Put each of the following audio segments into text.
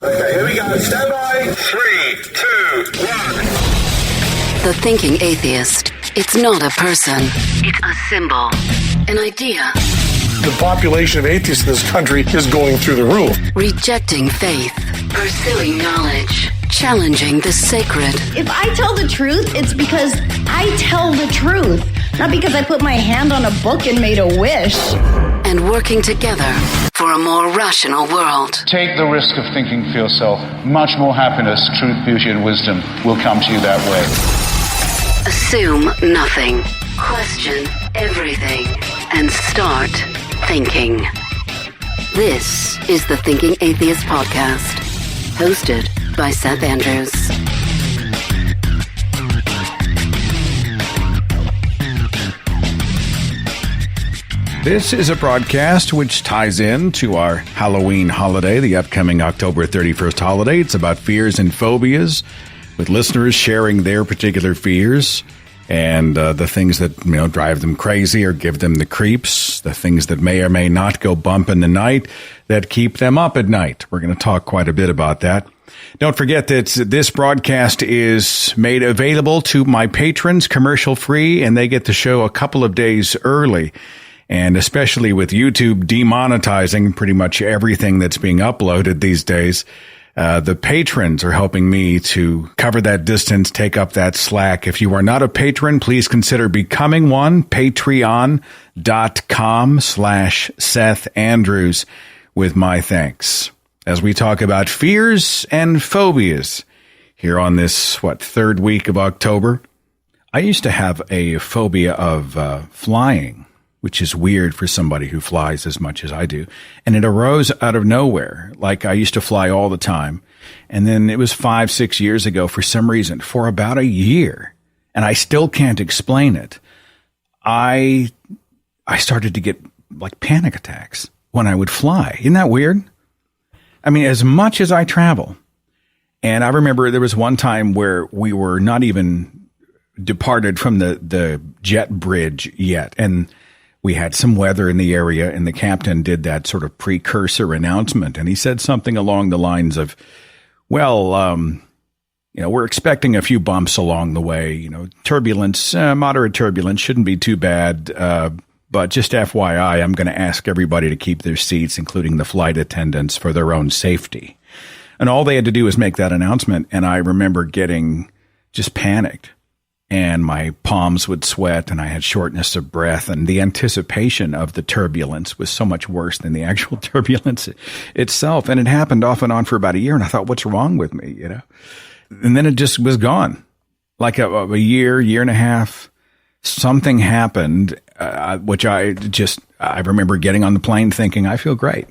Okay, here we go. Stand by. 3, 2, 1. The thinking atheist. It's not a person. It's a symbol. An idea. The population of atheists in this country is going through the roof. Rejecting faith. Pursuing knowledge. Challenging the sacred. If I tell the truth, it's because I tell the truth. Not because I put my hand on a book and made a wish. And working together for a more rational world. Take the risk of thinking for yourself. Much more happiness, truth, beauty, and wisdom will come to you that way. Assume nothing. Question everything. And start thinking. This is the Thinking Atheist Podcast. Hosted by Seth Andrews. This is a broadcast which ties in to our Halloween holiday, the upcoming October 31st holiday. It's about fears and phobias, with listeners sharing their particular fears and the things that drive them crazy or give them the creeps, the things that may or may not go bump in the night that keep them up at night. We're going to talk quite a bit about that. Don't forget that this broadcast is made available to my patrons, commercial free, and they get the show a couple of days early. And especially with YouTube demonetizing pretty much everything that's being uploaded these days, the patrons are helping me to cover that distance, take up that slack. If you are not a patron, please consider becoming one. Patreon.com/Seth Andrews with my thanks. As we talk about fears and phobias here on this, third week of October. I used to have a phobia of flying, which is weird for somebody who flies as much as I do. And it arose out of nowhere. Like I used to fly all the time. And then it was 5-6 years ago for some reason, for about a year. And I still can't explain it. I started to get like panic attacks when I would fly. Isn't that weird? I mean, as much as I travel. And I remember there was one time where we were not even departed from the jet bridge yet. And we had some weather in the area, and the captain did that sort of precursor announcement. And he said something along the lines of, we're expecting a few bumps along the way, turbulence, moderate turbulence shouldn't be too bad. But just FYI, I'm going to ask everybody to keep their seats, including the flight attendants, for their own safety. And all they had to do was make that announcement. And I remember getting just panicked. And my palms would sweat, and I had shortness of breath, and the anticipation of the turbulence was so much worse than the actual turbulence itself. And it happened off and on for about a year, and I thought, what's wrong with me, And then it just was gone. Like a year and a half, something happened, which I remember getting on the plane thinking, I feel great.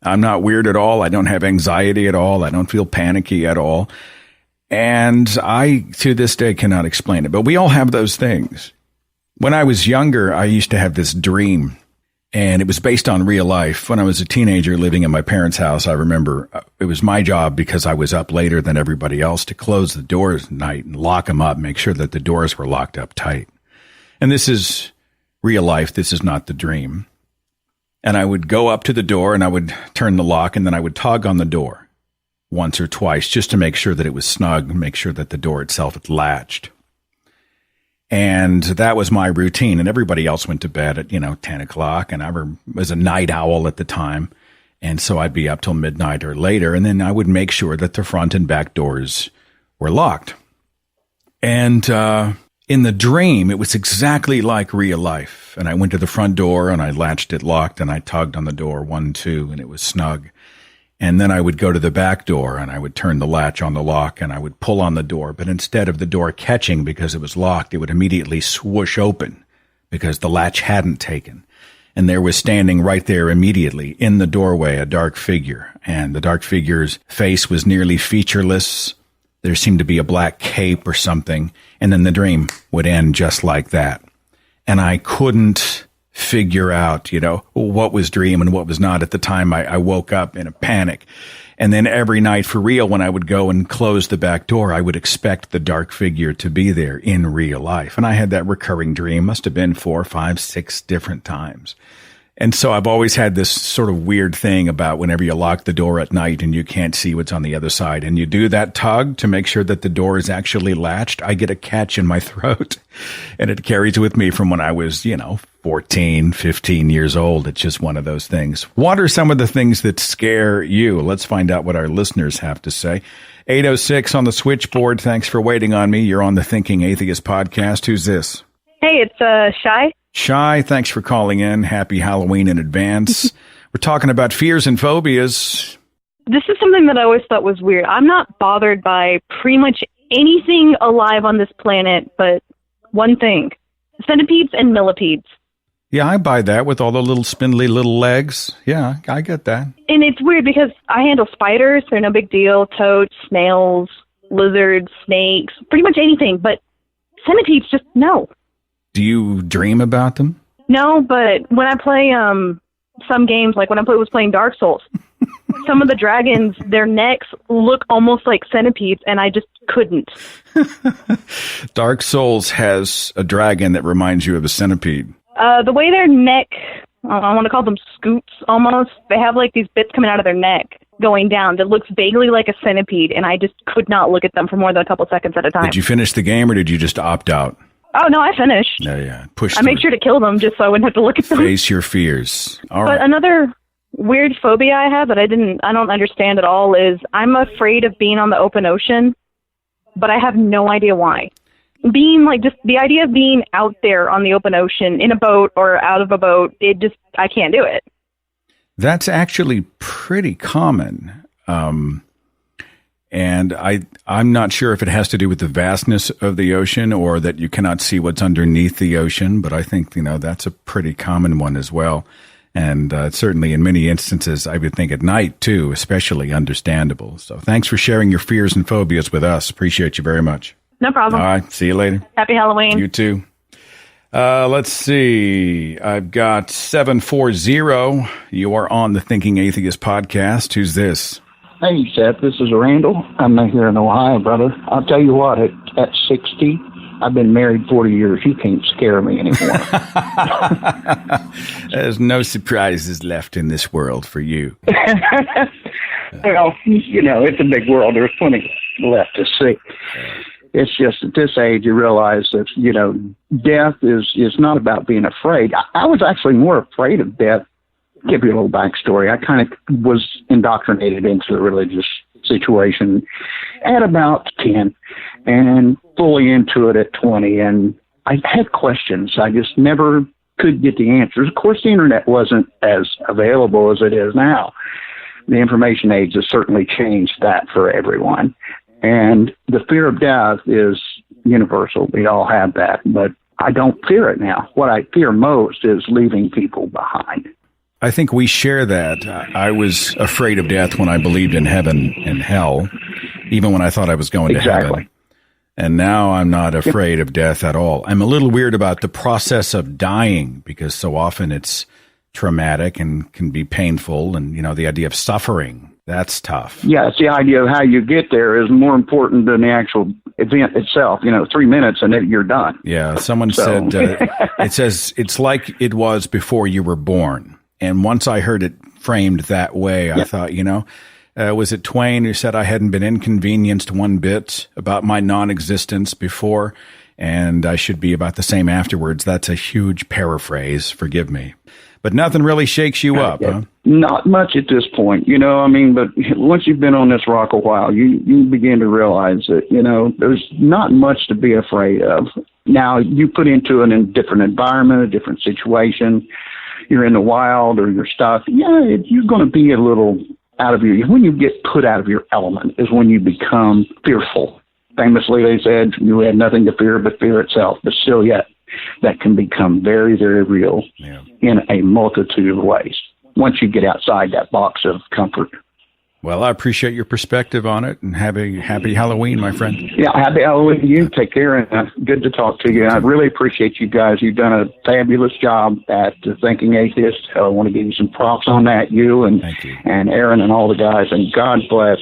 I'm not weird at all. I don't have anxiety at all. I don't feel panicky at all. And I, to this day, cannot explain it. But we all have those things. When I was younger, I used to have this dream, and it was based on real life. When I was a teenager living in my parents' house, I remember it was my job, because I was up later than everybody else, to close the doors at night and lock them up, make sure that the doors were locked up tight. And this is real life. This is not the dream. And I would go up to the door, and I would turn the lock, and then I would tug on the door once or twice just to make sure that it was snug, make sure that the door itself had latched. And that was my routine. And everybody else went to bed at, 10 o'clock. And I was a night owl at the time. And so I'd be up till midnight or later. And then I would make sure that the front and back doors were locked. And in the dream, it was exactly like real life. And I went to the front door, and I latched it locked, and I tugged on the door 1, 2, and it was snug. And then I would go to the back door, and I would turn the latch on the lock, and I would pull on the door. But instead of the door catching because it was locked, it would immediately swoosh open because the latch hadn't taken. And there was standing right there immediately in the doorway a dark figure. And the dark figure's face was nearly featureless. There seemed to be a black cape or something. And then the dream would end just like that. And I couldn't figure out, what was dream and what was not. At the time, I woke up in a panic. And then every night for real, when I would go and close the back door, I would expect the dark figure to be there in real life. And I had that recurring dream, must have been 4, 5, 6 different times. And so I've always had this sort of weird thing about whenever you lock the door at night and you can't see what's on the other side and you do that tug to make sure that the door is actually latched, I get a catch in my throat and it carries with me from when I was, 14, 15 years old. It's just one of those things. What are some of the things that scare you? Let's find out what our listeners have to say. 806 on the switchboard. Thanks for waiting on me. You're on the Thinking Atheist podcast. Who's this? Hey, it's Shy. Shy, thanks for calling in. Happy Halloween in advance. We're talking about fears and phobias. This is something that I always thought was weird. I'm not bothered by pretty much anything alive on this planet but one thing. Centipedes and millipedes. Yeah, I buy that with all the little spindly little legs. Yeah, I get that. And it's weird because I handle spiders. They're no big deal. Toads, snails, lizards, snakes, pretty much anything. But centipedes, just no. Do you dream about them? No, but when I play some games, like when I was playing Dark Souls, some of the dragons, their necks look almost like centipedes, and I just couldn't. Dark Souls has a dragon that reminds you of a centipede. The way their neck, I want to call them scoops almost, they have like these bits coming out of their neck going down that looks vaguely like a centipede, and I just could not look at them for more than a couple seconds at a time. Did you finish the game, or did you just opt out? Oh, no, I finished. Yeah. Push I made sure to kill them just so I wouldn't have to look at them. Face your fears. All right. But another weird phobia I have that I don't understand at all is I'm afraid of being on the open ocean, but I have no idea why. Being like just the idea of being out there on the open ocean in a boat or out of a boat, I can't do it. That's actually pretty common. And I'm not sure if it has to do with the vastness of the ocean or that you cannot see what's underneath the ocean, but I think, that's a pretty common one as well. And certainly in many instances, I would think at night too, especially understandable. So thanks for sharing your fears and phobias with us. Appreciate you very much. No problem. All right. See you later. Happy Halloween. You too. Let's see. I've got 740. You are on the Thinking Atheist podcast. Who's this? Hey, Seth, this is Randall. I'm here in Ohio, brother. I'll tell you what, at 60, I've been married 40 years. You can't scare me anymore. There's no surprises left in this world for you. Well, it's a big world. There's plenty left to see. It's just at this age you realize that, death is not about being afraid. I was actually more afraid of death. Give you a little backstory. I kind of was indoctrinated into the religious situation at about 10 and fully into it at 20. And I had questions. I just never could get the answers. Of course, the internet wasn't as available as it is now. The information age has certainly changed that for everyone. And the fear of death is universal. We all have that, but I don't fear it now. What I fear most is leaving people behind. I think we share that. I was afraid of death when I believed in heaven and hell, even when I thought I was going to heaven. And now I'm not afraid of death at all. I'm a little weird about the process of dying because so often it's traumatic and can be painful. And, the idea of suffering, that's tough. Yeah, it's the idea of how you get there is more important than the actual event itself. 3 minutes and then you're done. Yeah, someone said, it says it's like it was before you were born. And once I heard it framed that way, I thought, was it Twain who said I hadn't been inconvenienced one bit about my non-existence before, and I should be about the same afterwards? That's a huge paraphrase. Forgive me. But nothing really shakes you up, huh? Not much at this point, but once you've been on this rock a while, you begin to realize that, there's not much to be afraid of. Now, you put into a different environment, a different situation, you're in the wild or you're stuck, you're going to be a little out of your, when you get put out of your element is when you become fearful. Famously, they said you had nothing to fear but fear itself, but still yet that can become very, very real in a multitude of ways once you get outside that box of comfort. Well, I appreciate your perspective on it, and happy Halloween, my friend. Yeah, happy Halloween to you. Take care, and good to talk to you. I really appreciate you guys. You've done a fabulous job at Thinking Atheist. I want to give you some props on that, you and Aaron and all the guys, and God bless.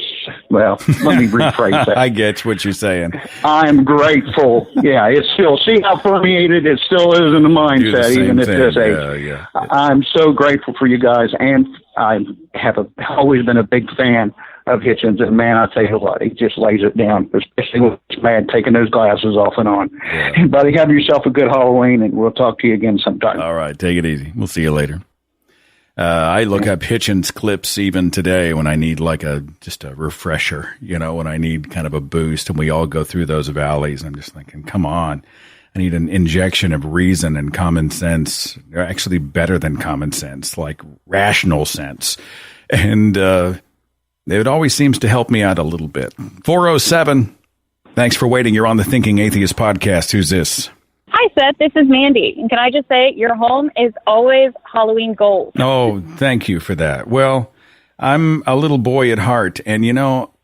Well, let me rephrase that. I get what you're saying. I'm grateful. Yeah, it's still, see how permeated it still is in the mindset, even at this age. Yeah. I'm so grateful for you guys, and I have always been a big fan of Hitchens, and man, I tell you what, he just lays it down, especially when he's mad taking those glasses off and on. Yeah. Buddy, have yourself a good Halloween, and we'll talk to you again sometime. All right, take it easy. We'll see you later. I look up Hitchens clips even today when I need just a refresher, when I need kind of a boost, and we all go through those valleys. I'm just thinking, come on. I need an injection of reason and common sense, or actually better than common sense, like rational sense. And it always seems to help me out a little bit. 407, thanks for waiting. You're on the Thinking Atheist podcast. Who's this? Hi, Seth. This is Mandy. And can I just say, your home is always Halloween gold. Oh, thank you for that. Well, I'm a little boy at heart, and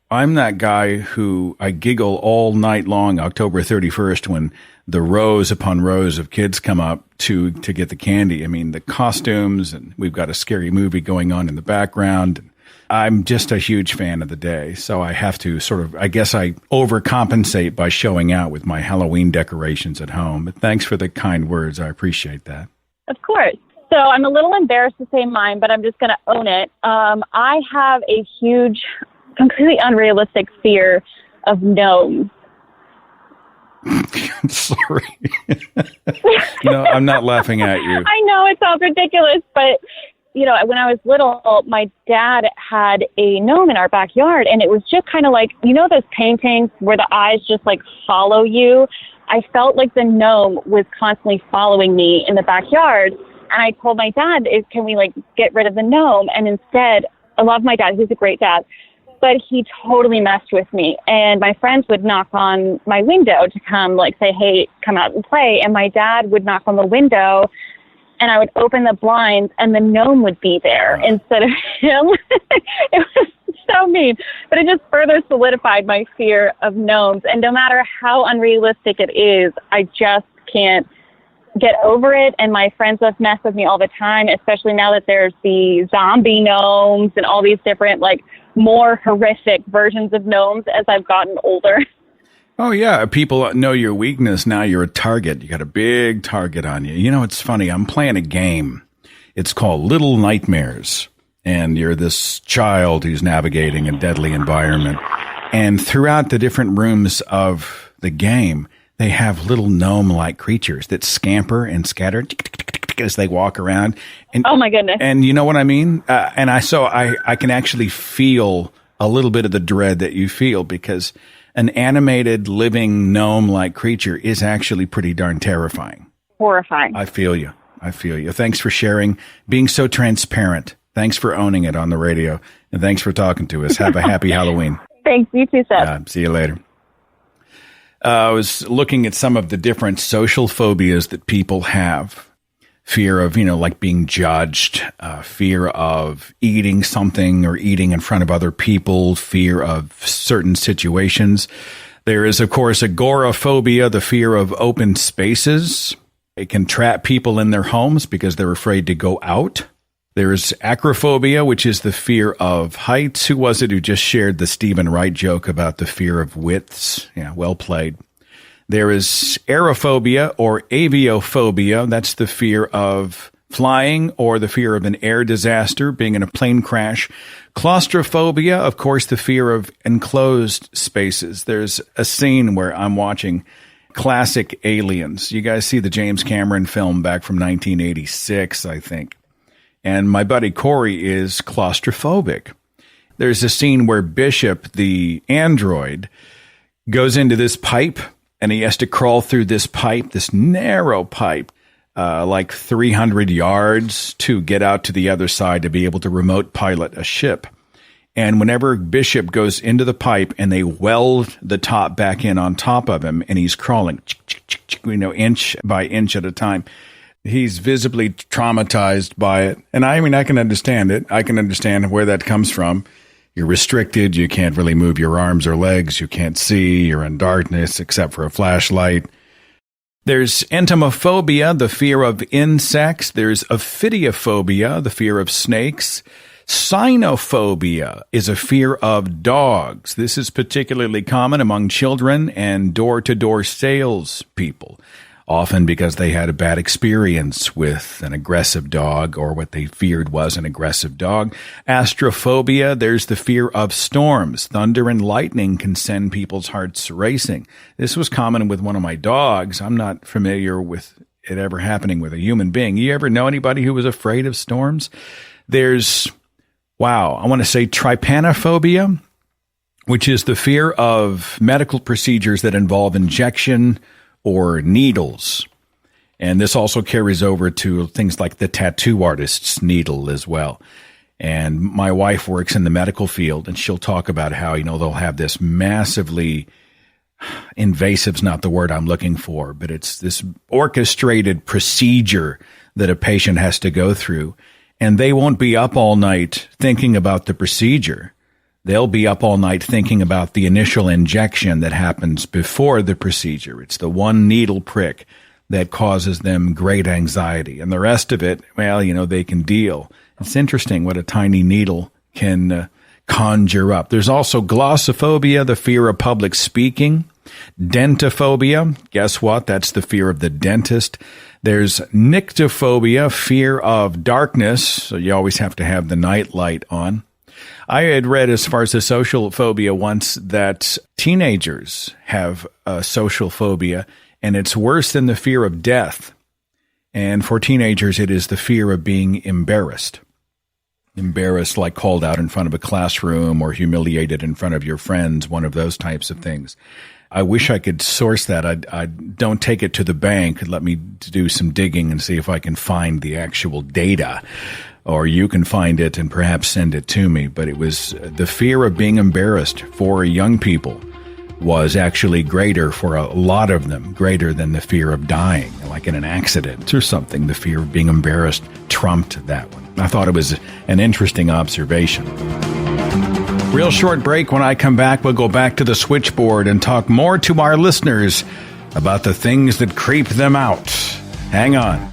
I'm that guy who I giggle all night long, October 31st, when the rows upon rows of kids come up to get the candy. I mean, the costumes, and we've got a scary movie going on in the background. I'm just a huge fan of the day, so I have to I guess I overcompensate by showing out with my Halloween decorations at home. But thanks for the kind words. I appreciate that. Of course. So I'm a little embarrassed to say mine, but I'm just going to own it. I have a huge, completely unrealistic fear of gnomes. I'm sorry. No, I'm not laughing at you. I know it sounds ridiculous, but when I was little, my dad had a gnome in our backyard, and it was just kind of like, those paintings where the eyes just follow you. I felt like the gnome was constantly following me in the backyard. And I told my dad, can we get rid of the gnome? And instead, I love my dad. He's a great dad. But he totally messed with me. And my friends would knock on my window to come say, hey, come out and play. And my dad would knock on the window, and I would open the blinds, and the gnome would be there instead of him. It was so mean. But it just further solidified my fear of gnomes. And no matter how unrealistic it is, I just can't get over it. And my friends have messed with me all the time, especially now that there's the zombie gnomes and all these different more horrific versions of gnomes as I've gotten older. Oh, yeah. People know your weakness. Now you're a target. You got a big target on you. It's funny. I'm playing a game. It's called Little Nightmares. And you're this child who's navigating a deadly environment. And throughout the different rooms of the game, they have little gnome-like creatures that scamper and scatter as they walk around. And, oh, my goodness. And you know what I mean? And I can actually feel a little bit of the dread that you feel, because an animated, living gnome-like creature is actually pretty darn terrifying. Horrifying. I feel you. Thanks for sharing, being so transparent. Thanks for owning it on the radio. And thanks for talking to us. Have a happy Halloween. Thanks. You too, Seth. See you later. I was looking at some of the different social phobias that people have. Fear of, being judged, fear of eating something or eating in front of other people, fear of certain situations. There is, of course, agoraphobia, the fear of open spaces. It can trap people in their homes because they're afraid to go out. There's acrophobia, which is the fear of heights. Who was it who just shared the Stephen Wright joke about the fear of widths? Yeah, well played. There is aerophobia or aviophobia. That's the fear of flying or the fear of an air disaster, being in a plane crash. Claustrophobia, of course, the fear of enclosed spaces. There's a scene where I'm watching classic Aliens. You guys see the James Cameron film back from 1986, I think. And my buddy Corey is claustrophobic. There's a scene where Bishop, the android, goes into this pipe, and he has to crawl through this pipe, this narrow pipe, 300 yards to get out to the other side to be able to remote pilot a ship. And whenever Bishop goes into the pipe and they weld the top back in on top of him, and he's crawling, inch by inch at a time, he's visibly traumatized by it. And I can understand it. I can understand where that comes from. You're restricted. You can't really move your arms or legs. You can't see. You're in darkness except for a flashlight. There's entomophobia, the fear of insects. There's ophidiophobia, the fear of snakes. Cynophobia is a fear of dogs. This is particularly common among children and door-to-door salespeople, often because they had a bad experience with an aggressive dog or what they feared was an aggressive dog. Astrophobia, there's the fear of storms. Thunder and lightning can send people's hearts racing. This was common with one of my dogs. I'm not familiar with it ever happening with a human being. You ever know anybody who was afraid of storms? There's, I want to say trypanophobia, which is the fear of medical procedures that involve injection or needles. And this also carries over to things like the tattoo artist's needle as well. And my wife works in the medical field, and she'll talk about how, they'll have this massively invasive's not the word I'm looking for, but it's this orchestrated procedure that a patient has to go through. And they won't be up all night thinking about the procedure. They'll be up all night thinking about the initial injection that happens before the procedure. It's the one needle prick that causes them great anxiety. And the rest of it, they can deal. It's interesting what a tiny needle can conjure up. There's also glossophobia, the fear of public speaking. Dentophobia, guess what? That's the fear of the dentist. There's nyctophobia, fear of darkness. So you always have to have the night light on. I had read, as far as the social phobia once, that teenagers have a social phobia, and it's worse than the fear of death. And for teenagers, it is the fear of being embarrassed. Embarrassed, like called out in front of a classroom or humiliated in front of your friends, one of those types of things. I wish I could source that. I don't take it to the bank. Let me do some digging and see if I can find the actual data. Or you can find it and perhaps send it to me. But it was the fear of being embarrassed for young people was actually greater for a lot of them, greater than the fear of dying, like in an accident or something. The fear of being embarrassed trumped that one. I thought it was an interesting observation. Real short break. When I come back, we'll go back to the switchboard and talk more to our listeners about the things that creep them out. Hang on.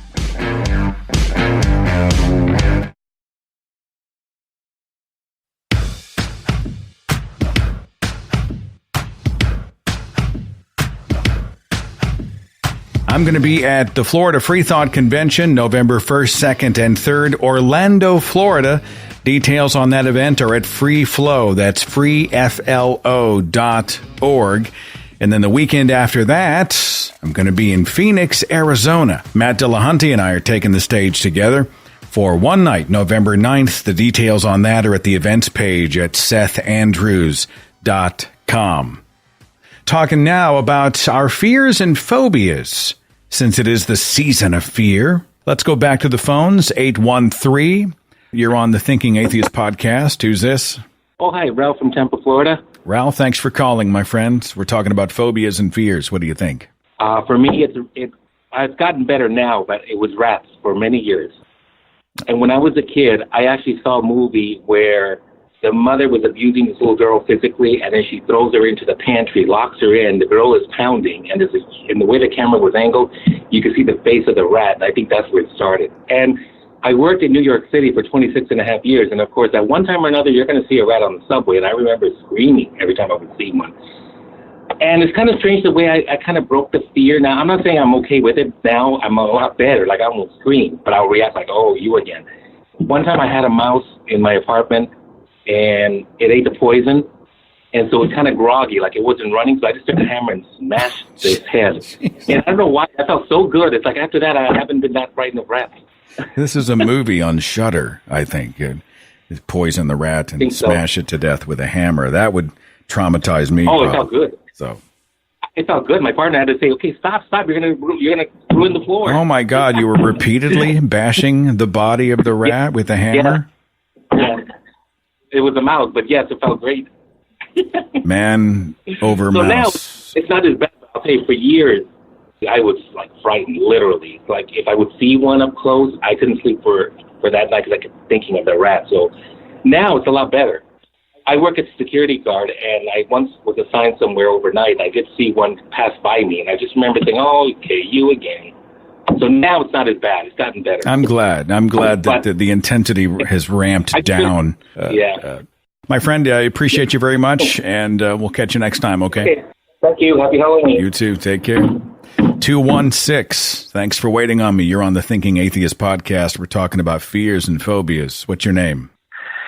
I'm going to be at the Florida Free Thought Convention, November 1st, 2nd, and 3rd, Orlando, Florida. Details on that event are at Free Flow. That's freeflo.org. And then the weekend after that, I'm going to be in Phoenix, Arizona. Matt Dillahunty and I are taking the stage together for one night, November 9th. The details on that are at the events page at sethandrews.com. Talking now about our fears and phobias. Since it is the season of fear, let's go back to the phones. 813. You're on the Thinking Atheist podcast. Who's this? Oh, hi, Ralph from Tampa, Florida. Ralph, thanks for calling, my friend. We're talking about phobias and fears. What do you think? For me, I've gotten better now, but it was rats for many years. And when I was a kid, I actually saw a movie where the mother was abusing this little girl physically, and then she throws her into the pantry, locks her in. The girl is pounding, and in the way the camera was angled, you could see the face of the rat. I think that's where it started. And I worked in New York City for 26 and a half years, and of course, at one time or another, you're going to see a rat on the subway, and I remember screaming every time I would see one. And it's kind of strange the way I kind of broke the fear. Now, I'm not saying I'm okay with it. Now I'm a lot better. Like, I won't scream, but I'll react like, oh, you again. One time I had a mouse in my apartment, and it ate the poison, and so it was kind of groggy, like it wasn't running, so I just took a hammer and smashed its head. And I don't know why, I felt so good. It's like after that, I haven't been that frightened of rats. This is a movie on Shudder, I think. Poison the rat and smash it to death with a hammer. That would traumatize me. Oh, it felt good. So it felt good. My partner had to say, "Okay, stop! You're gonna ruin the floor." Oh my God! You were repeatedly bashing the body of the rat with a hammer. Yeah. It was a mouse, but yes, it felt great. Man over so mouse. Now it's not as bad. I'll tell you, for years I was like frightened, literally. Like if I would see one up close, I couldn't sleep for that night because I kept thinking of the rat. So now it's a lot better. I work as a security guard, and I once was assigned somewhere overnight. I did see one pass by me, and I just remember thinking, oh, okay, you again. So now it's not as bad. It's gotten better. I'm glad that the intensity has ramped down. My friend, I appreciate you very much, and we'll catch you next time, okay? Thank you. Happy Halloween. You too. Take care. 216. Thanks for waiting on me. You're on the Thinking Atheist podcast. We're talking about fears and phobias. What's your name?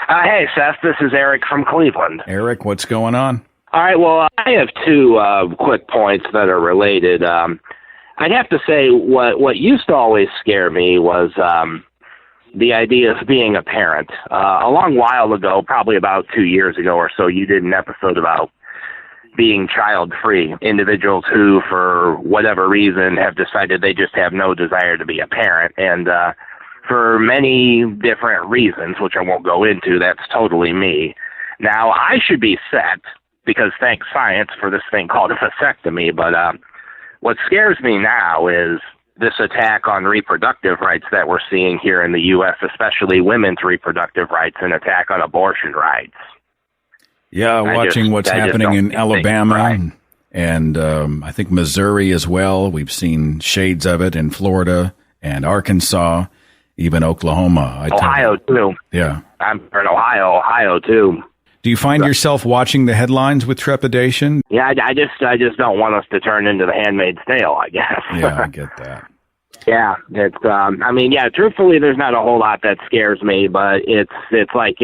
Hey, Seth. This is Eric from Cleveland. Eric, what's going on? All right. Well, I have two quick points that are related. I'd have to say what used to always scare me was the idea of being a parent. A long while ago, probably about 2 years ago or so, you did an episode about being child-free, individuals who, for whatever reason, have decided they just have no desire to be a parent. And for many different reasons, which I won't go into, that's totally me. Now, I should be set, because thanks science for this thing called a vasectomy, but what scares me now is this attack on reproductive rights that we're seeing here in the U.S., especially women's reproductive rights, and attack on abortion rights. Yeah, watching what's happening in Alabama and I think Missouri as well. We've seen shades of it in Florida and Arkansas, even Oklahoma. Ohio, too. Yeah. I'm in Ohio, too. Do you find yourself watching the headlines with trepidation? Yeah, I just don't want us to turn into The Handmaid's Tale, I guess. Yeah, I get that. Yeah, it's, truthfully, there's not a whole lot that scares me, but it's like,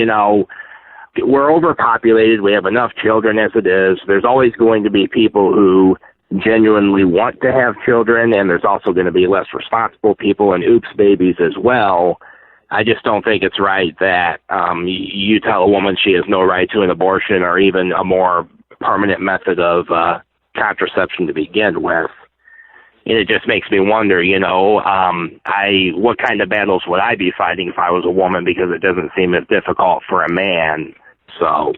we're overpopulated. We have enough children as it is. There's always going to be people who genuinely want to have children, and there's also going to be less responsible people and oops babies as well. I just don't think it's right that you tell a woman she has no right to an abortion or even a more permanent method of contraception to begin with. And it just makes me wonder, what kind of battles would I be fighting if I was a woman, because it doesn't seem as difficult for a man. So,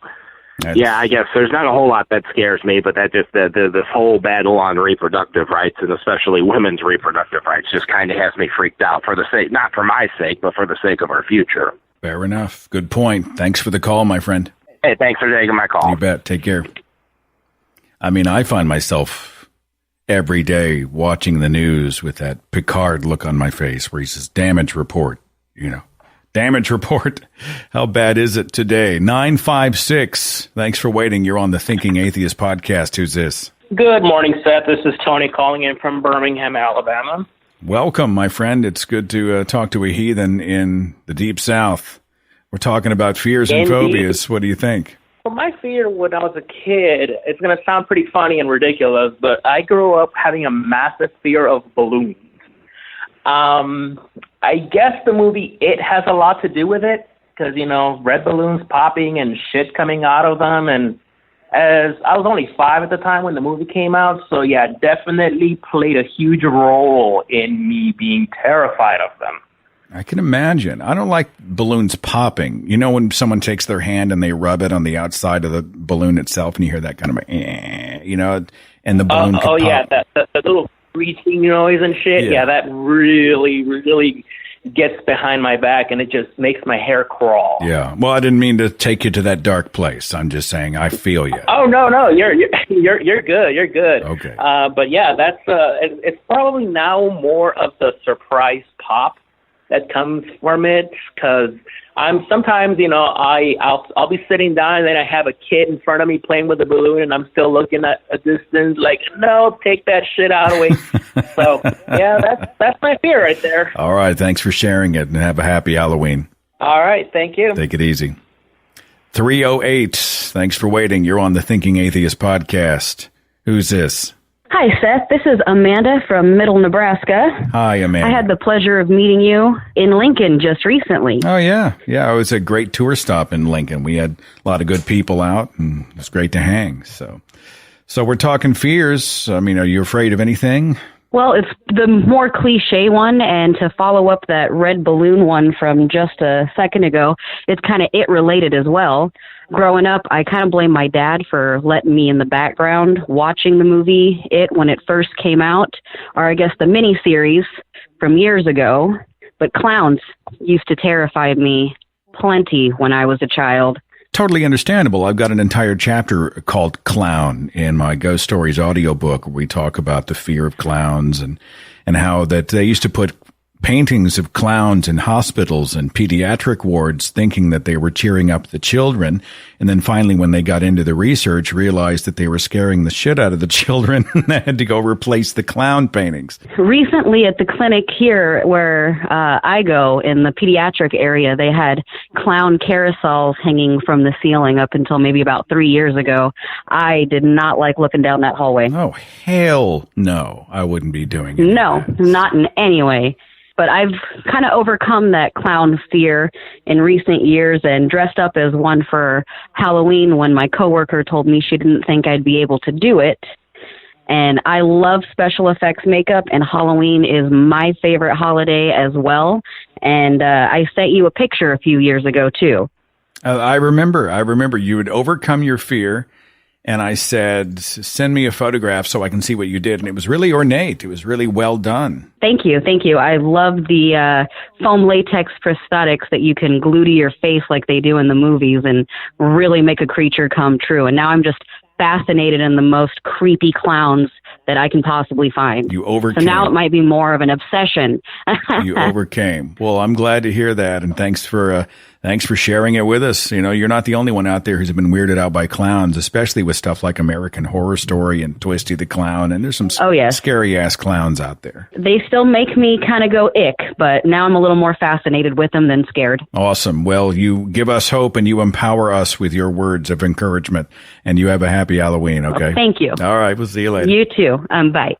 I guess there's not a whole lot that scares me, but that just this whole battle on reproductive rights, and especially women's reproductive rights, just kind of has me freaked out for the sake, not for my sake, but for the sake of our future. Fair enough. Good point. Thanks for the call, my friend. Hey, thanks for taking my call. You bet. Take care. I find myself every day watching the news with that Picard look on my face where he says, damage report, Damage report. How bad is it today? 956. Thanks for waiting. You're on the Thinking Atheist podcast. Who's this? Good morning, Seth. This is Tony calling in from Birmingham, Alabama. Welcome, my friend. It's good to talk to a heathen in the Deep South. We're talking about fears and phobias. What do you think? Well, my fear when I was a kid, it's going to sound pretty funny and ridiculous, but I grew up having a massive fear of balloons. I guess the movie It has a lot to do with it, because, red balloons popping and shit coming out of them. And as I was only 5 at the time when the movie came out, so yeah, definitely played a huge role in me being terrified of them. I can imagine. I don't like balloons popping. When someone takes their hand and they rub it on the outside of the balloon itself and you hear that kind of, and the balloon can pop. Yeah, the little screeching noise and shit. Yeah, that really, really gets behind my back, and it just makes my hair crawl. Yeah. Well, I didn't mean to take you to that dark place. I'm just saying I feel you. Oh no, you're good. You're good. Okay. But yeah, that's it's probably now more of the surprise pop that comes from it, because I'm sometimes, I'll be sitting down and then I have a kid in front of me playing with a balloon and I'm still looking at a distance like, no, take that shit out of the way. So yeah, that's my fear right there. All right. Thanks for sharing it and have a happy Halloween. All right. Thank you. Take it easy. 308. Thanks for waiting. You're on the Thinking Atheist podcast. Who's this? Hi, Seth. This is Amanda from Middle Nebraska. Hi, Amanda. I had the pleasure of meeting you in Lincoln just recently. Oh, yeah. Yeah, it was a great tour stop in Lincoln. We had a lot of good people out, and it was great to hang. So we're talking fears. Are you afraid of anything? Well, it's the more cliche one, and to follow up that red balloon one from just a second ago, it's kind of it-related as well. Growing up, I kind of blame my dad for letting me in the background watching the movie It when it first came out, or I guess the miniseries from years ago. But clowns used to terrify me plenty when I was a child. totally understandable. I've got an entire chapter called Clown in my Ghost Stories audiobook where we talk about the fear of clowns and how that they used to put paintings of clowns in hospitals and pediatric wards thinking that they were cheering up the children. And then finally, when they got into the research, realized that they were scaring the shit out of the children and they had to go replace the clown paintings. Recently at the clinic here where I go in the pediatric area, they had clown carousels hanging from the ceiling up until maybe about 3 years ago. I did not like looking down that hallway. Oh, hell no. I wouldn't be doing it. No, not in any way. But I've kind of overcome that clown fear in recent years and dressed up as one for Halloween when my coworker told me she didn't think I'd be able to do it. And I love special effects makeup, and Halloween is my favorite holiday as well. And I sent you a picture a few years ago, too. I remember you would overcome your fear. And I said, send me a photograph so I can see what you did. And it was really ornate. It was really well done. Thank you. Thank you. I love the foam latex prosthetics that you can glue to your face like they do in the movies and really make a creature come true. And now I'm just fascinated in the most creepy clowns that I can possibly find. You overcame. So now it might be more of an obsession. You overcame. Well, I'm glad to hear that. And thanks for sharing it with us. You know, you're not the only one out there who's been weirded out by clowns, especially with stuff like American Horror Story and Twisty the Clown. And there's some scary ass clowns out there. They still make me kind of go ick, but now I'm a little more fascinated with them than scared. Awesome. Well, you give us hope and you empower us with your words of encouragement. And you have a happy Halloween, okay? Oh, thank you. All right. We'll see you later. You too. Bye.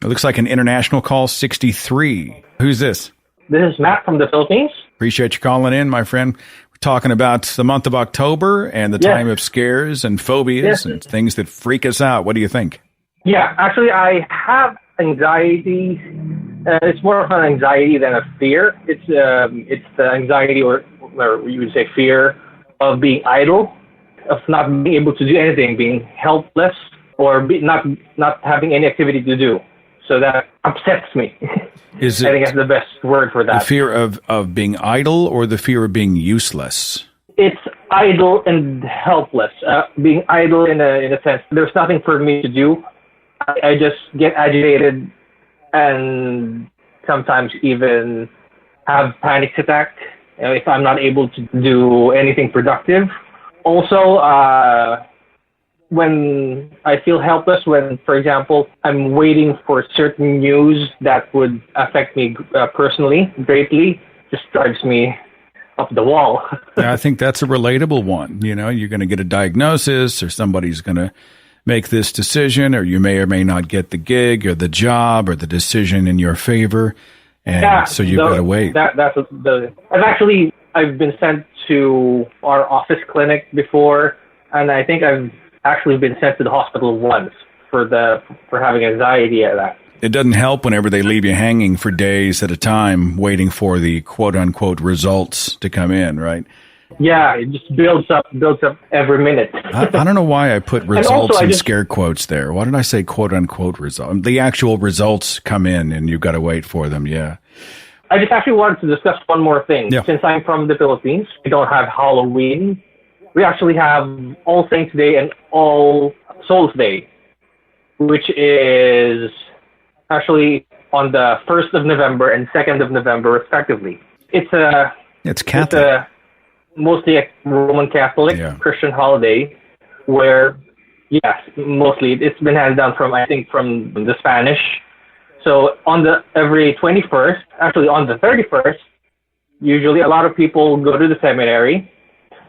It looks like an international call, 63. Who's this? This is Matt from the Philippines. Appreciate you calling in, my friend. We're talking about the month of October and the time of scares and phobias and things that freak us out. What do you think? Yeah, actually, I have anxiety. It's more of an anxiety than a fear. It's the anxiety, or you would say fear, of being idle, of not being able to do anything, being helpless, or not having any activity to do. So that upsets me. I think that's the best word for that. The fear of being idle or the fear of being useless? It's idle and helpless. Being idle in a sense, there's nothing for me to do. I just get agitated and sometimes even have panic attack if I'm not able to do anything productive. Also, when I feel helpless, when, for example, I'm waiting for certain news that would affect me personally, greatly, just drives me up the wall. Yeah, I think that's a relatable one. You know, you're going to get a diagnosis or somebody's going to make this decision, or you may or may not get the gig or the job or the decision in your favor. And so you've got to wait. I've been sent to our office clinic before, and I think I've actually been sent to the hospital once for having anxiety at that. It doesn't help whenever they leave you hanging for days at a time waiting for the quote unquote results to come in, right? Yeah, it just builds up every minute. I don't know why I put results in scare quotes there. Why did I say quote unquote result? The actual results come in and you've got to wait for them. Yeah. I just actually wanted to discuss one more thing. Yeah. Since I'm from the Philippines, we don't have Halloween. We actually have All Saints Day and All Souls Day, which is actually on the 1st of November and 2nd of November, respectively. It's Catholic. It's mostly a Roman Catholic Christian holiday where, mostly it's been handed down from the Spanish. So every 21st, actually on the 31st, usually a lot of people go to the seminary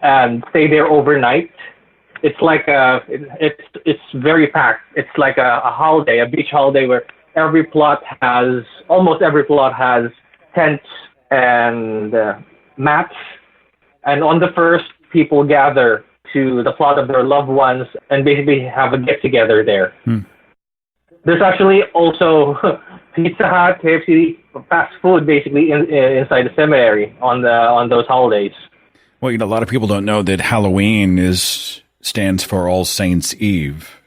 and stay there overnight. It's like it's very packed. It's like a holiday, a beach holiday where almost every plot has tents and mats. And on the first, people gather to the plot of their loved ones and basically have a get together there. There's actually also Pizza Hut, KFC, fast food basically inside the seminary on those holidays. Well, a lot of people don't know that Halloween stands for All Saints Eve.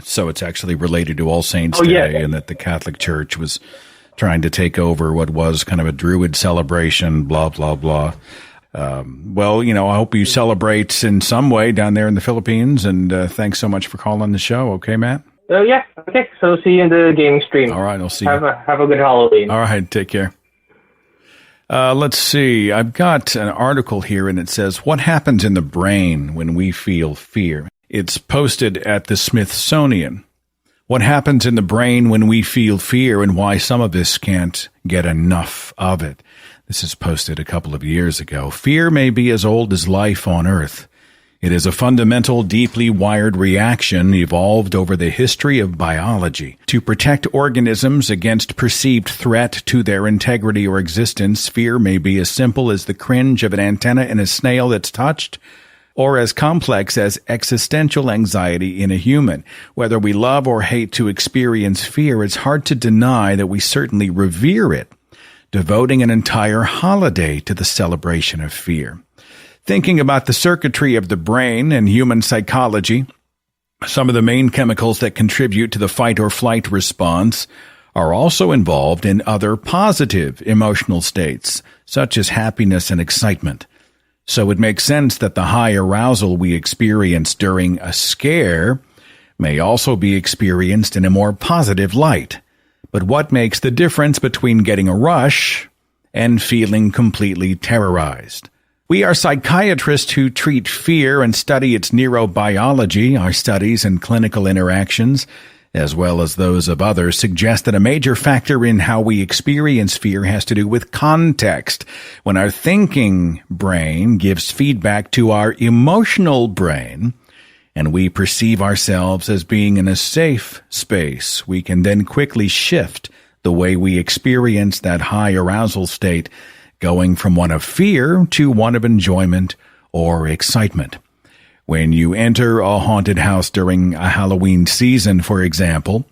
So it's actually related to All Saints Day, and that the Catholic Church was trying to take over what was kind of a Druid celebration, blah, blah, blah. Well, I hope you celebrate in some way down there in the Philippines, and thanks so much for calling the show. Okay, Matt? Yeah, okay. So see you in the gaming stream. All right, I'll see you. Have a good Halloween. All right, take care. Let's see. I've got an article here, and it says, what happens in the brain when we feel fear? It's posted at the Smithsonian. What happens in the brain when we feel fear and why some of us can't get enough of it. This is posted a couple of years ago. Fear may be as old as life on Earth. It is a fundamental, deeply wired reaction evolved over the history of biology. To protect organisms against perceived threat to their integrity or existence, fear may be as simple as the cringe of an antenna in a snail that's touched, or as complex as existential anxiety in a human. Whether we love or hate to experience fear, it's hard to deny that we certainly revere it, devoting an entire holiday to the celebration of fear. Thinking about the circuitry of the brain and human psychology, some of the main chemicals that contribute to the fight or flight response are also involved in other positive emotional states, such as happiness and excitement. So it makes sense that the high arousal we experience during a scare may also be experienced in a more positive light. But what makes the difference between getting a rush and feeling completely terrorized? We are psychiatrists who treat fear and study its neurobiology. Our studies and clinical interactions, as well as those of others, suggest that a major factor in how we experience fear has to do with context. When our thinking brain gives feedback to our emotional brain, and we perceive ourselves as being in a safe space, we can then quickly shift the way we experience that high arousal state, going from one of fear to one of enjoyment or excitement. When you enter a haunted house during a Halloween season, for example,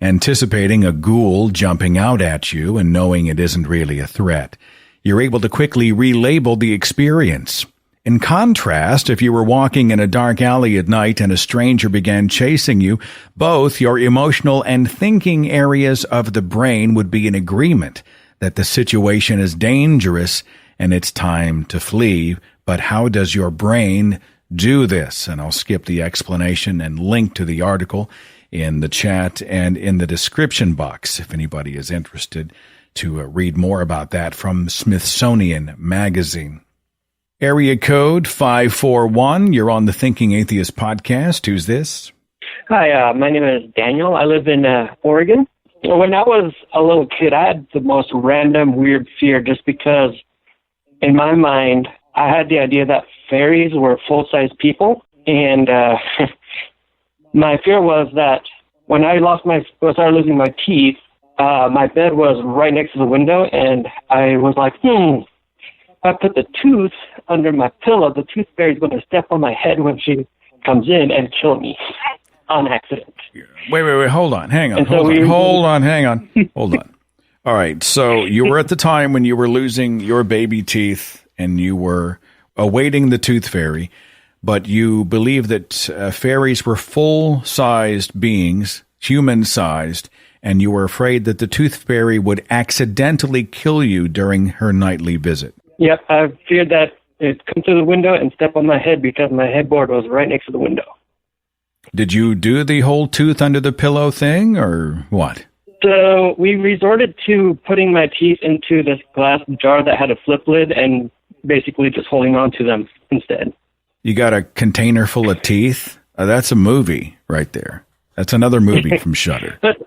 anticipating a ghoul jumping out at you and knowing it isn't really a threat, you're able to quickly relabel the experience. In contrast, if you were walking in a dark alley at night and a stranger began chasing you, both your emotional and thinking areas of the brain would be in agreement that the situation is dangerous and it's time to flee. But how does your brain do this? And I'll skip the explanation and link to the article in the chat and in the description box if anybody is interested to read more about that from Smithsonian Magazine. Area code 541. You're on the Thinking Atheist podcast. Who's this? Hi, my name is Daniel. I live in Oregon. When I was a little kid, I had the most random, weird fear just because in my mind, I had the idea that fairies were full-size people. And my fear was that when I started losing my teeth, my bed was right next to the window. And I was like, if I put the tooth under my pillow, the tooth fairy is going to step on my head when she comes in and kill me on accident. Wait. Hold on. Hang on. Hang on. Hold on. All right. So you were at the time when you were losing your baby teeth and you were awaiting the tooth fairy, but you believed that fairies were full-sized beings, human-sized, and you were afraid that the tooth fairy would accidentally kill you during her nightly visit. Yep. I feared that it'd come through the window and step on my head because my headboard was right next to the window. Did you do the whole tooth under the pillow thing, or what? So we resorted to putting my teeth into this glass jar that had a flip lid and basically just holding on to them instead. You got a container full of teeth? That's a movie right there. That's another movie from Shudder. But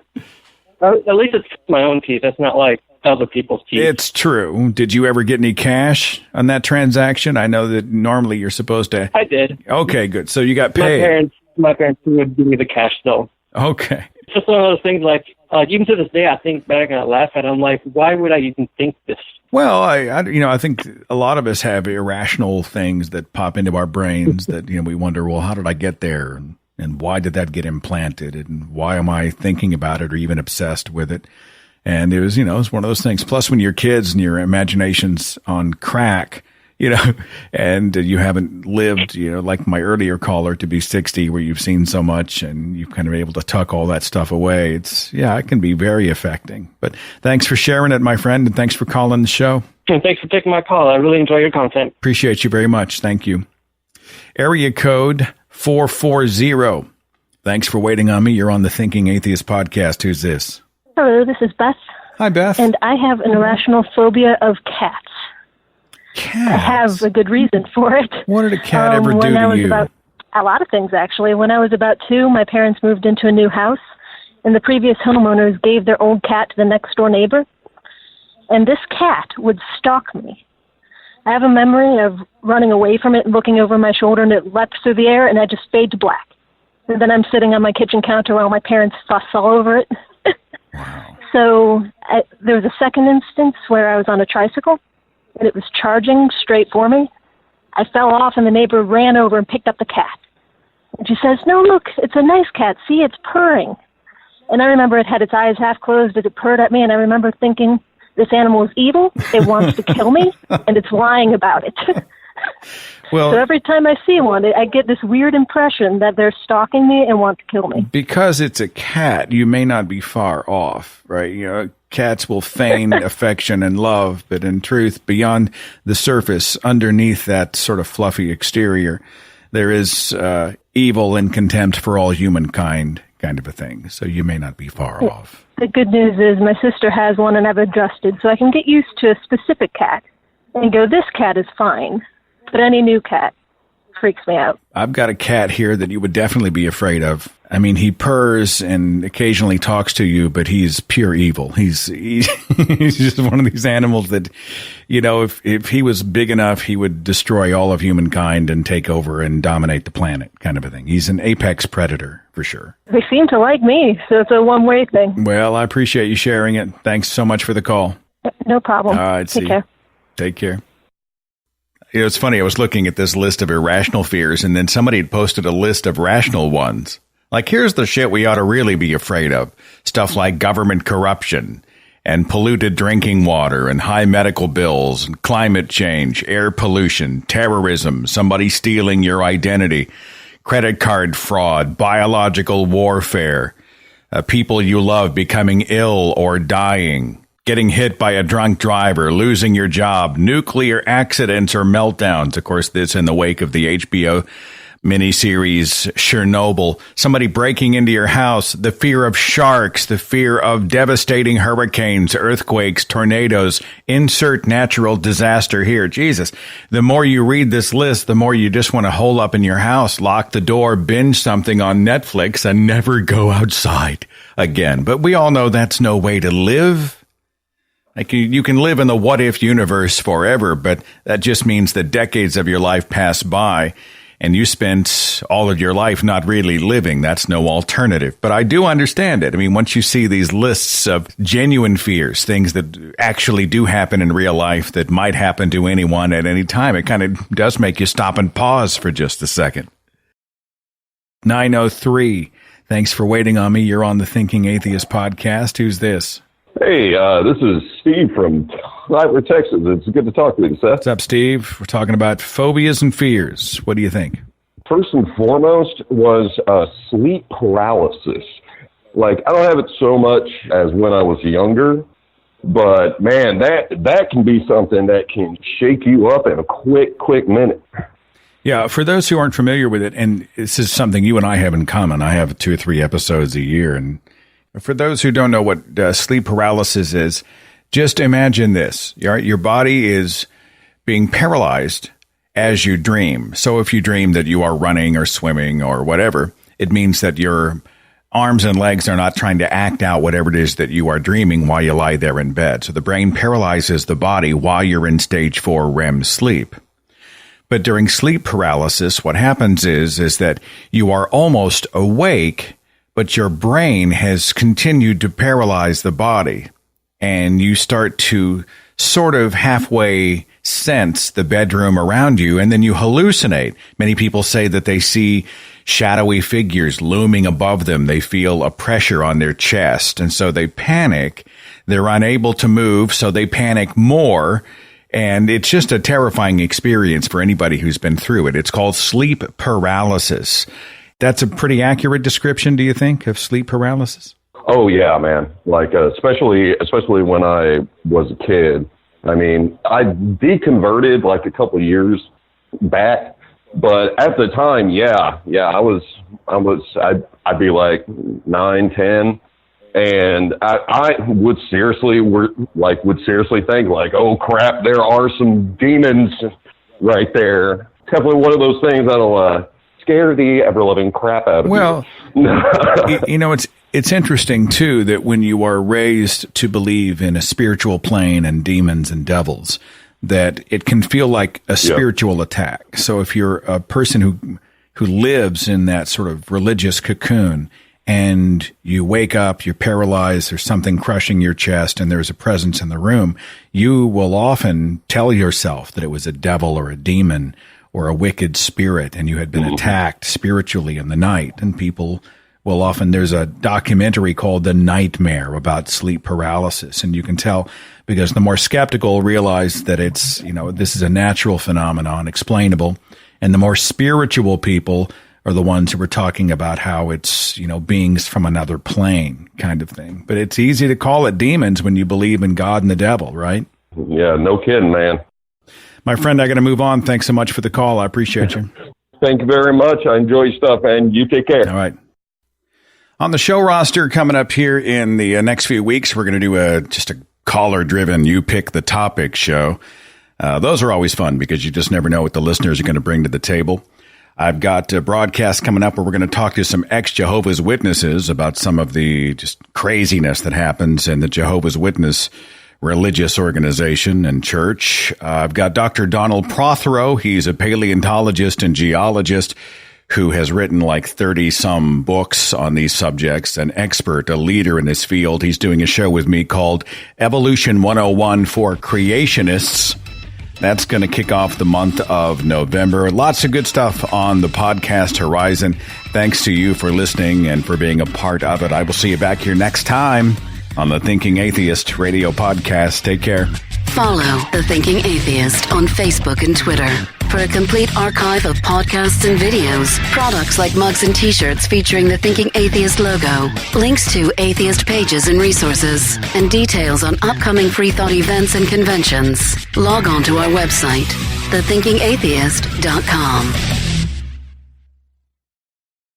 at least it's my own teeth. It's not like other people's teeth. It's true. Did you ever get any cash on that transaction? I know that normally you're supposed to. I did. Okay, good. So you got paid. My parents would give me the cash though. Okay. It's just one of those things like even to this day, I think back and I laugh at it. I'm like, why would I even think this? Well, I think a lot of us have irrational things that pop into our brains that, we wonder, well, how did I get there? And why did that get implanted? And why am I thinking about it or even obsessed with it? And it was, it's one of those things. Plus, when you're kids and your imagination's on crack, and you haven't lived, like my earlier caller, to be 60, where you've seen so much and you've kind of able to tuck all that stuff away. It can be very affecting. But thanks for sharing it, my friend, and thanks for calling the show. And thanks for taking my call. I really enjoy your content. Appreciate you very much. Thank you. Area code 440. Thanks for waiting on me. You're on the Thinking Atheist podcast. Who's this? Hello, this is Beth. Hi, Beth. And I have an irrational phobia of cats. Cats? I have a good reason for it. What did a cat ever do when I to was you? A lot of things, actually. When I was about 2, my parents moved into a new house, and the previous homeowners gave their old cat to the next-door neighbor. And this cat would stalk me. I have a memory of running away from it, looking over my shoulder, and it leapt through the air, and I just fade to black. And then I'm sitting on my kitchen counter while my parents fuss all over it. Wow. So there was a second instance where I was on a tricycle, and it was charging straight for me. I fell off, and the neighbor ran over and picked up the cat. And she says, "No, look, it's a nice cat. See, it's purring." And I remember it had its eyes half closed as it purred at me, and I remember thinking, this animal is evil, it wants to kill me, and it's lying about it. Well, so every time I see one, I get this weird impression that they're stalking me and want to kill me. because it's a cat, you may not be far off, right? You know, cats will feign affection and love, but in truth, beyond the surface, underneath that sort of fluffy exterior, there is evil and contempt for all humankind, kind of a thing. So you may not be far off. The good news is my sister has one and I've adjusted, so I can get used to a specific cat and go, this cat is fine. But any new cat freaks me out. I've got a cat here that you would definitely be afraid of. I mean, he purrs and occasionally talks to you, but he's pure evil. He's just one of these animals that, you know, if he was big enough, he would destroy all of humankind and take over and dominate the planet, kind of a thing. He's an apex predator, for sure. They seem to like me, so it's a one-way thing. Well, I appreciate you sharing it. Thanks so much for the call. No problem. All right, Take see care. Take care. You know, it's funny. I was looking at this list of irrational fears, and then somebody had posted a list of rational ones. Like, here's the shit we ought to really be afraid of. Stuff like government corruption and polluted drinking water and high medical bills and climate change, air pollution, terrorism, somebody stealing your identity, credit card fraud, biological warfare, people you love becoming ill or dying, getting hit by a drunk driver, losing your job, nuclear accidents or meltdowns. Of course, this in the wake of the HBO miniseries Chernobyl, somebody breaking into your house, the fear of sharks, the fear of devastating hurricanes, earthquakes, tornadoes, insert natural disaster here. Jesus, the more you read this list, the more you just want to hole up in your house, lock the door, binge something on Netflix, and never go outside again. But we all know that's no way to live. Like, you can live in the what-if universe forever, but that just means that decades of your life pass by, and you spent all of your life not really living. That's no alternative. But I do understand it. I mean, once you see these lists of genuine fears, things that actually do happen in real life that might happen to anyone at any time, it kind of does make you stop and pause for just a second. 903. Thanks for waiting on me. You're on the Thinking Atheist podcast. Who's this? Hey, this is Steve from Cyber, Texas. It's good to talk to you, Seth. What's up, Steve? We're talking about phobias and fears. What do you think? First and foremost was sleep paralysis. Like, I don't have it so much as when I was younger, but, man, that can be something that can shake you up in a quick minute. Yeah, for those who aren't familiar with it, and this is something you and I have in common. I have 2 or 3 episodes a year, and for those who don't know what sleep paralysis is, just imagine this. Your body is being paralyzed as you dream. So if you dream that you are running or swimming or whatever, it means that your arms and legs are not trying to act out whatever it is that you are dreaming while you lie there in bed. So the brain paralyzes the body while you're in stage 4 REM sleep. But during sleep paralysis, what happens is that you are almost awake, but your brain has continued to paralyze the body, and you start to sort of halfway sense the bedroom around you, and then you hallucinate. Many people say that they see shadowy figures looming above them. They feel a pressure on their chest, and so they panic. They're unable to move, so they panic more, and it's just a terrifying experience for anybody who's been through it. It's called sleep paralysis. That's a pretty accurate description, do you think, of sleep paralysis? Oh, yeah, man. Like, especially when I was a kid, I mean, I deconverted like a couple of years back, but at the time, I'd be like 9, 10. And I would seriously think like, oh crap, there are some demons right there. Definitely one of those things that'll scare the ever-loving crap out of you. You know, it's interesting too that when you are raised to believe in a spiritual plane and demons and devils, that it can feel like a spiritual attack. So if you're a person who lives in that sort of religious cocoon, and you wake up, you're paralyzed, there's something crushing your chest, and there's a presence in the room, you will often tell yourself that it was a devil or a demon or a wicked spirit, and you had been attacked spiritually in the night. And people will often, there's a documentary called The Nightmare about sleep paralysis, and you can tell because the more skeptical realize that it's, you know, this is a natural phenomenon, explainable, and the more spiritual people are the ones who were talking about how it's, you know, beings from another plane kind of thing. But it's easy to call it demons when you believe in God and the devil, right? Yeah, no kidding, man. My friend, I got to move on. Thanks so much for the call. I appreciate you. Thank you very much. I enjoy your stuff, and you take care. All right. On the show roster coming up here in the next few weeks, we're going to do just a caller-driven You Pick the Topic show. Those are always fun because you just never know what the listeners are going to bring to the table. I've got a broadcast coming up where we're going to talk to some ex-Jehovah's Witnesses about some of the just craziness that happens in the Jehovah's Witness religious organization and church. I've got Dr. Donald Prothero. He's a paleontologist and geologist who has written like 30-some books on these subjects, an expert, a leader in this field. He's doing a show with me called Evolution 101 for Creationists. That's going to kick off the month of November. Lots of good stuff on the podcast horizon. Thanks to you for listening and for being a part of it. I will see you back here next time on the Thinking Atheist Radio Podcast. Take care. Follow The Thinking Atheist on Facebook and Twitter for a complete archive of podcasts and videos, products like mugs and t-shirts featuring the Thinking Atheist logo, links to atheist pages and resources, and details on upcoming free thought events and conventions. Log on to our website, thethinkingatheist.com.